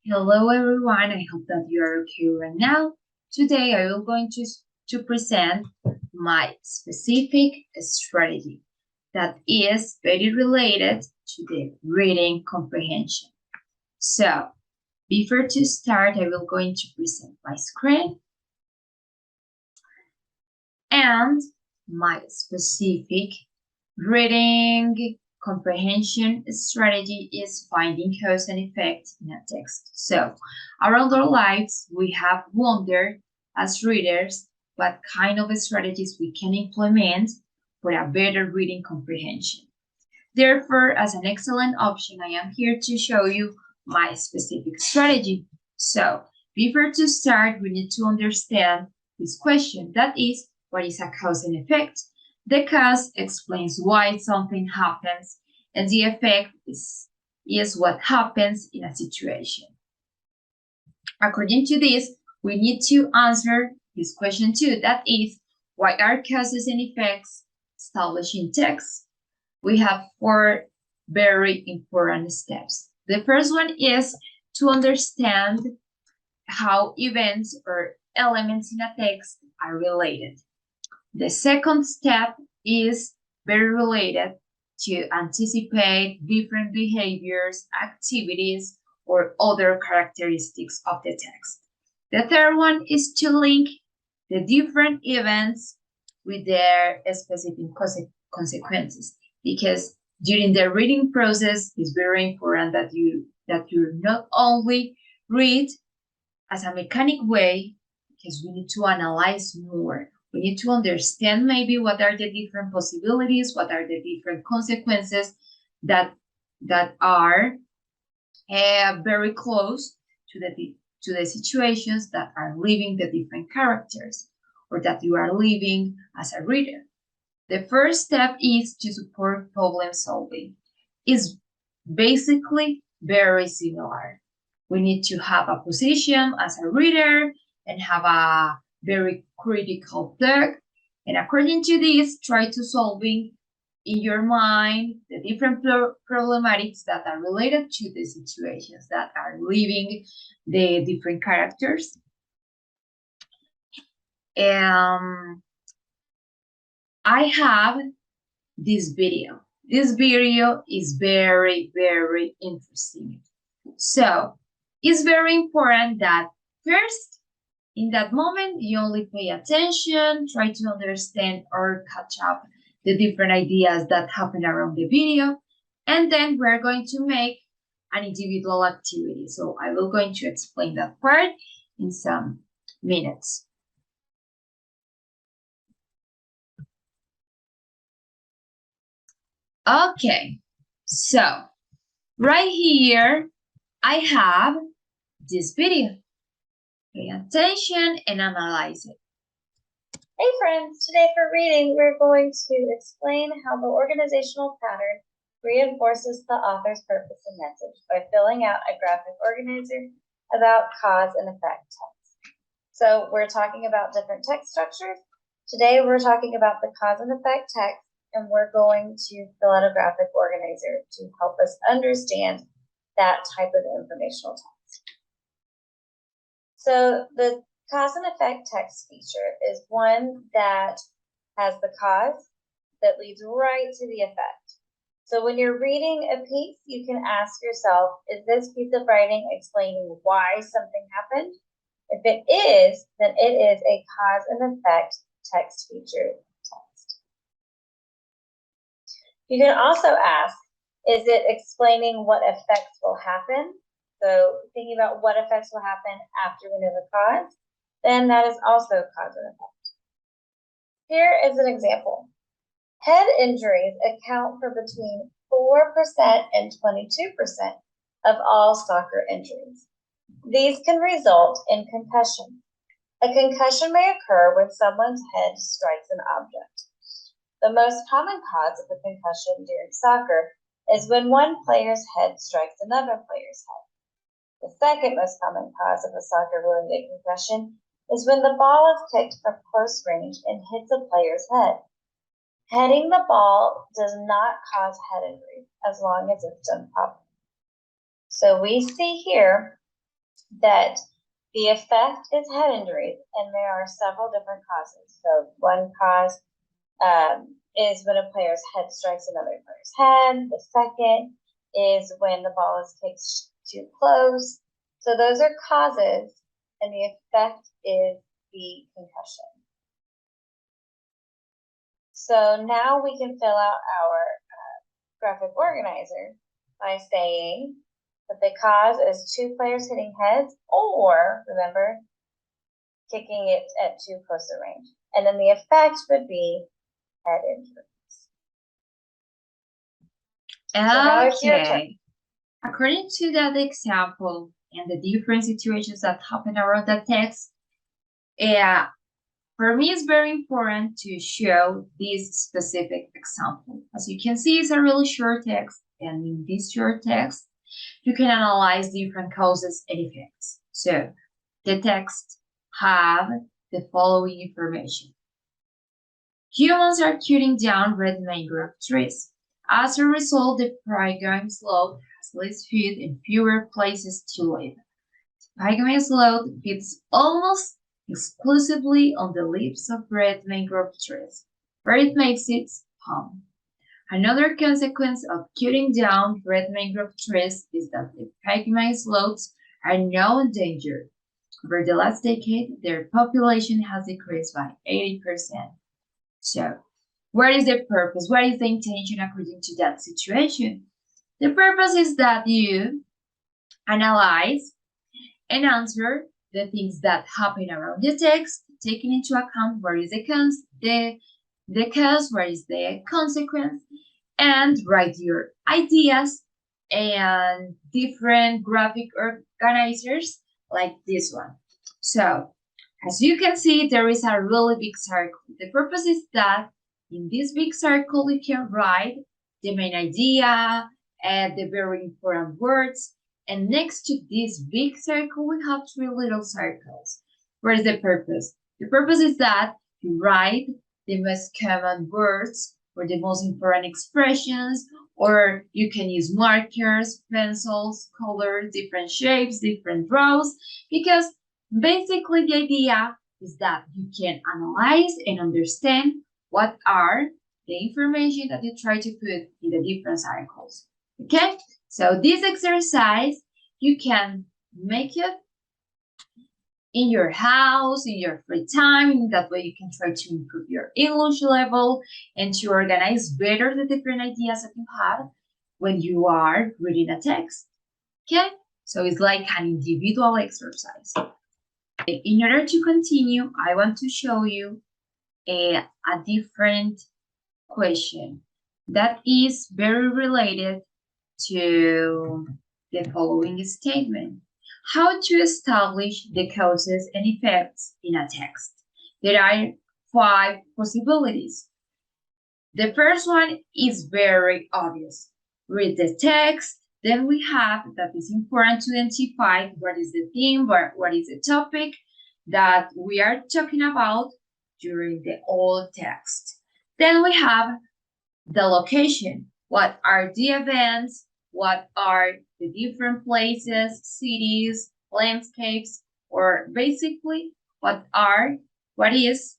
Hello everyone, I hope that you are okay right now. Today I will going to present my specific strategy that is very related to the reading comprehension. So before to start, I will going to present my screen and my specific reading comprehension strategy is finding cause and effect in a text. So, around our lives, we have wondered as readers what kind of strategies we can implement for a better reading comprehension. Therefore, as an excellent option, I am here to show you my specific strategy. So, before to start, we need to understand this question. That is, what is a cause and effect? The cause explains why something happens, and the effect is what happens in a situation. According to this, we need to answer this question too. That is, why are causes and effects established in text? We have four very important steps. The first one is to understand how events or elements in a text are related. The second step is very related to anticipate different behaviors, activities, or other characteristics of the text. The third one is to link the different events with their specific consequences, because during the reading process, it's very important that you not only read as a mechanic way, because we need to analyze more. We need to understand maybe what are the different possibilities, what are the different consequences that are very close to the situations that are living the different characters, or that you are living as a reader. The first step is to support problem solving. It's basically very similar. We need to have a position as a reader and have a very critical thought. And according to this, try to solving in your mind the different problematics that are related to the situations that are living the different characters. I have this video. This video is very, very interesting. So it's very important that first, in that moment, you only pay attention, try to understand or catch up the different ideas that happen around the video, and then we're going to make an individual activity. So I will going to explain that part in some minutes. Okay, so right here, I have this video. Pay attention and analyze it. Hey friends, today for reading, we're going to explain how the organizational pattern reinforces the author's purpose and message by filling out a graphic organizer about cause and effect text. So we're talking about different text structures. Today we're talking about the cause and effect text, and we're going to fill out a graphic organizer to help us understand that type of informational text. So the cause and effect text feature is one that has the cause that leads right to the effect. So when you're reading a piece, you can ask yourself, is this piece of writing explaining why something happened? If it is, then it is a cause and effect text feature text. You can also ask, is it explaining what effects will happen? So thinking about what effects will happen after we know the cause, then that is also cause and effect. Here is an example. Head injuries account for between 4% and 22% of all soccer injuries. These can result in concussion. A concussion may occur when someone's head strikes an object. The most common cause of a concussion during soccer is when one player's head strikes another player's head. The second most common cause of a soccer-related concussion is when the ball is kicked from close range and hits a player's head. Heading the ball does not cause head injury as long as it's done properly. So we see here that the effect is head injuries, and there are several different causes. So one cause is when a player's head strikes another player's head. The second is when the ball is kicked too close. So those are causes, and the effect is the concussion. So now we can fill out our graphic organizer by saying that the cause is two players hitting heads, or, remember, kicking it at too close a range. And then the effect would be head injuries. So now it's your turn. According to that example and the different situations that happen around the text, for me, it's very important to show this specific example. As you can see, it's a really short text, and in this short text, you can analyze different causes and effects. So, the text have the following information. Humans are cutting down red mangrove trees. As a result, the pygmy sloth has less food and fewer places to live. The pygmy sloth feeds almost exclusively on the leaves of red mangrove trees, where it makes its home. Another consequence of cutting down red mangrove trees is that the pygmy sloths are now endangered. Over the last decade, their population has decreased by 80%. So, what is the purpose? What is the intention according to that situation? The purpose is that you analyze and answer the things that happen around the text, taking into account what is the cause, what is the consequence, and write your ideas and different graphic organizers like this one. So, as you can see, there is a really big circle. The purpose is that in this big circle, you can write the main idea and the very important words. And next to this big circle, we have three little circles. What is the purpose? The purpose is that you write the most common words or the most important expressions, or you can use markers, pencils, colors, different shapes, different draws, because basically the idea is that you can analyze and understand what are the information that you try to put in the different circles. Okay? So this exercise, you can make it in your house, in your free time. That way you can try to improve your English level and to organize better the different ideas that you have when you are reading a text. Okay? So it's like an individual exercise. In order to continue, I want to show you a different question that is very related to the following statement. How to establish the causes and effects in a text. There are 5 possibilities. The first one is very obvious. Read the text, then we have that it's important to identify what is the theme, what is the topic that we are talking about during the whole text. Then we have the location. What are the events? What are the different places, cities, landscapes, or basically what is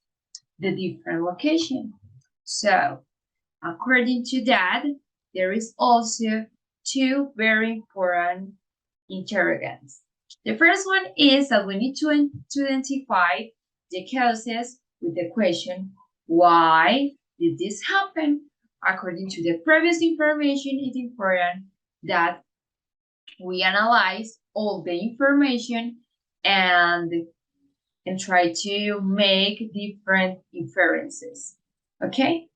the different location? So, according to that, there is also 2 very important interrogants. The first one is that we need to identify the causes with the question, why did this happen? According to the previous information, it's important that we analyze all the information and try to make different inferences. Okay?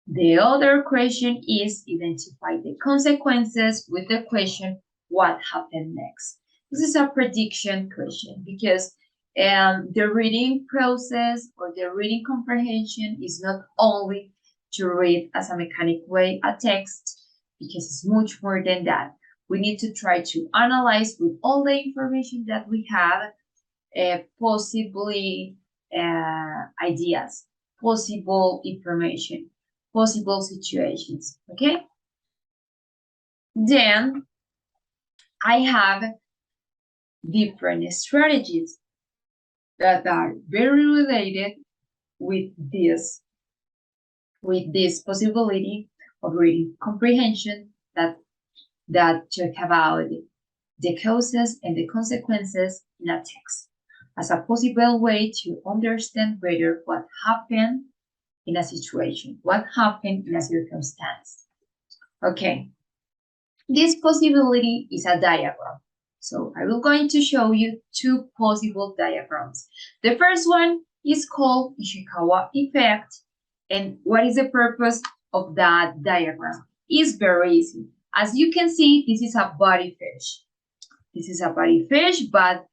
The other question is identify the consequences with the question, what happened next? This is a prediction question because the reading process or the reading comprehension is not only to read as a mechanic way a text, because it's much more than that. We need to try to analyze with all the information that we have, possibly ideas, possible information, possible situations, okay? Then I have different strategies that are very related with this possibility of reading comprehension that talk about the causes and the consequences in a text as a possible way to understand better what happened in a situation, what happened in a circumstance. Okay, this possibility is a diagram. So I will going to show you two possible diagrams. The first one is called Ishikawa effect. And what is the purpose of that diagram? It's very easy. As you can see, this is a body fish. This is a body fish, but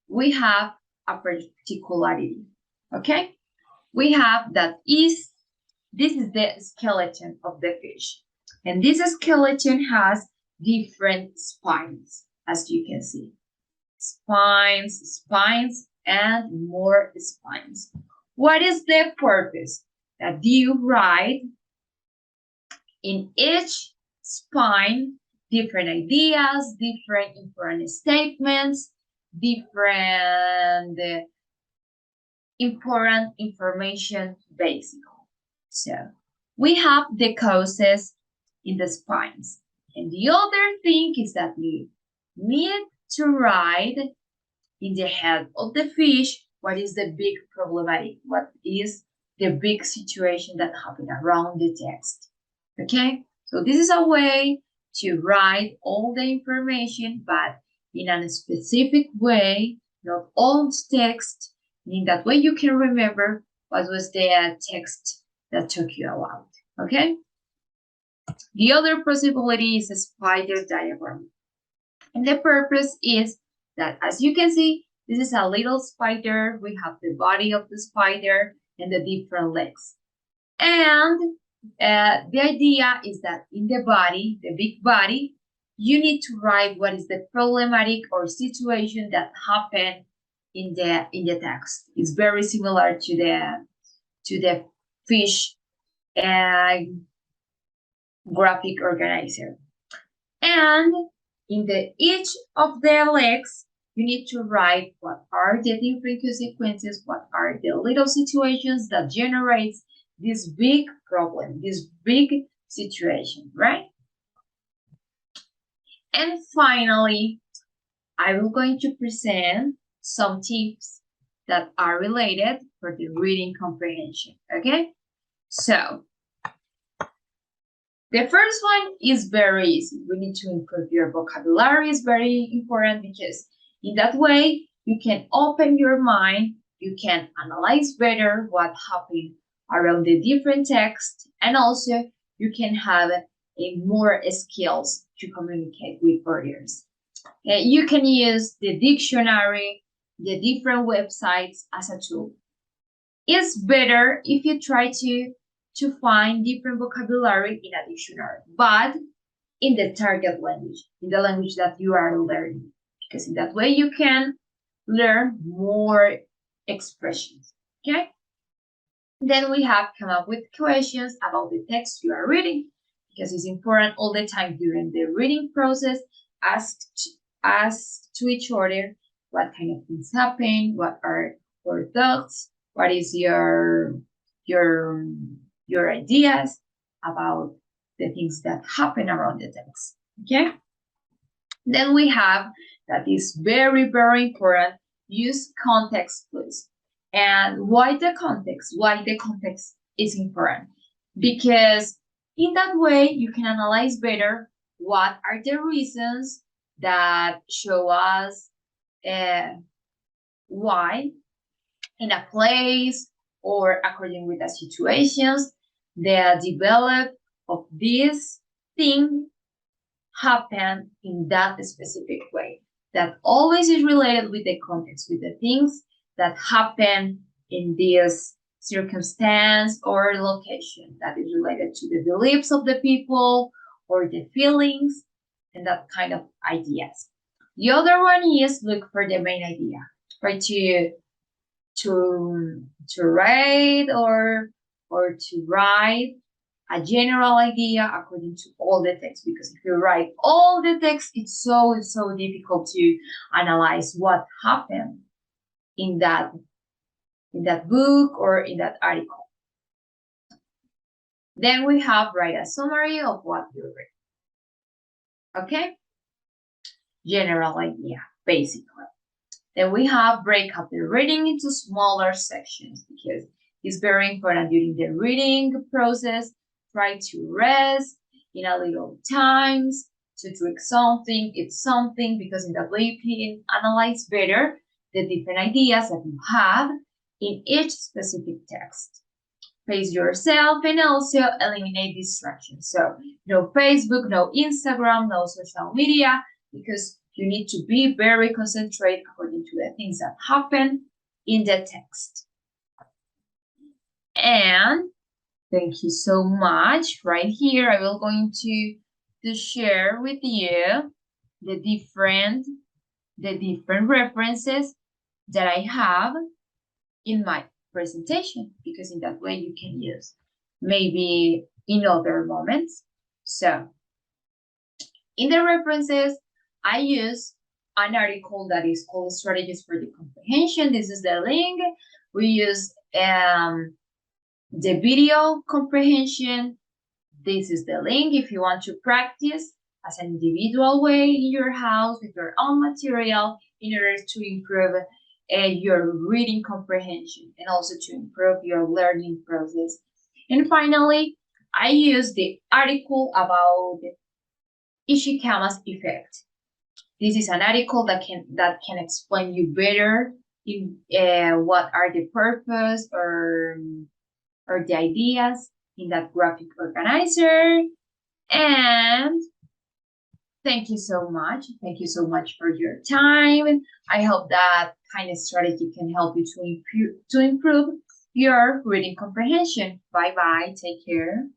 we have a particularity, okay? We have that this is the skeleton of the fish. And this skeleton has different spines, as you can see. Spines, and more spines. What is the purpose? That you write in each spine different ideas, different important statements, different important information basically. So we have the causes in the spines. And the other thing is that we need to write in the head of the fish what is the big problematic, what is the big situation that happened around the text. Okay, so this is a way to write all the information, but in a specific way, not all text. In that way, you can remember what was the text that took you out. Okay. The other possibility is a spider diagram. And the purpose is that, as you can see, this is a little spider. We have the body of the spider and the different legs. And the idea is that in the body, the big body, you need to write what is the problematic or situation that happened in the text. It's very similar to the fish graphic organizer. And in each of the legs, you need to write what are the different consequences, what are the little situations that generates this big problem, this big situation, right? And finally, I will going to present some tips that are related for the reading comprehension, okay? So, the first one is very easy. We need to improve your vocabulary. It's very important because in that way, you can open your mind, you can analyze better what happened around the different texts, and also you can have more skills to communicate with others. You can use the dictionary, the different websites as a tool. It's better if you try to find different vocabulary in a dictionary, but in the target language, in the language that you are learning, because in that way you can learn more expressions, okay? Then we have come up with questions about the text you are reading, because it's important all the time during the reading process, ask to each other what kind of things happen, what are your thoughts, what is your ideas about the things that happen around the text, okay? Then we have that is very, very important, use context clues. And why the context? Why the context is important? Because in that way, you can analyze better what are the reasons that show us why in a place or according with the situations, the development of this thing happen in that specific way. That always is related with the context, with the things that happen in this circumstance or location that is related to the beliefs of the people or the feelings and that kind of ideas. The other one is look for the main idea. Try to read or to write a general idea according to all the text, because if you write all the text, it's so difficult to analyze what happened in that book or in that article. Then we have write a summary of what you read. Okay? General idea, basically. Then we have break up the reading into smaller sections, because it's very important during the reading process. Try to rest in a little times, to drink something, eat something, because in that way you can analyze better the different ideas that you have in each specific text. Pace yourself and also eliminate distractions. So no Facebook, no Instagram, no social media, because you need to be very concentrated according to the things that happen in the text. And thank you so much. Right here, I will going to share with you the different references that I have in my presentation, because in that way you can use maybe in other moments. So in the references, I use an article that is called Strategies for the Comprehension. This is the link. We use the video comprehension. This is the link if you want to practice as an individual way in your house with your own material in order to improve your reading comprehension and also to improve your learning process. And finally, I use the article about Ishikawa's effect. This is an article that can explain you better in what are the purpose or the ideas in that graphic organizer. And thank you so much. Thank you so much for your time. I hope that kind of strategy can help you to improve your reading comprehension. Bye-bye. Take care.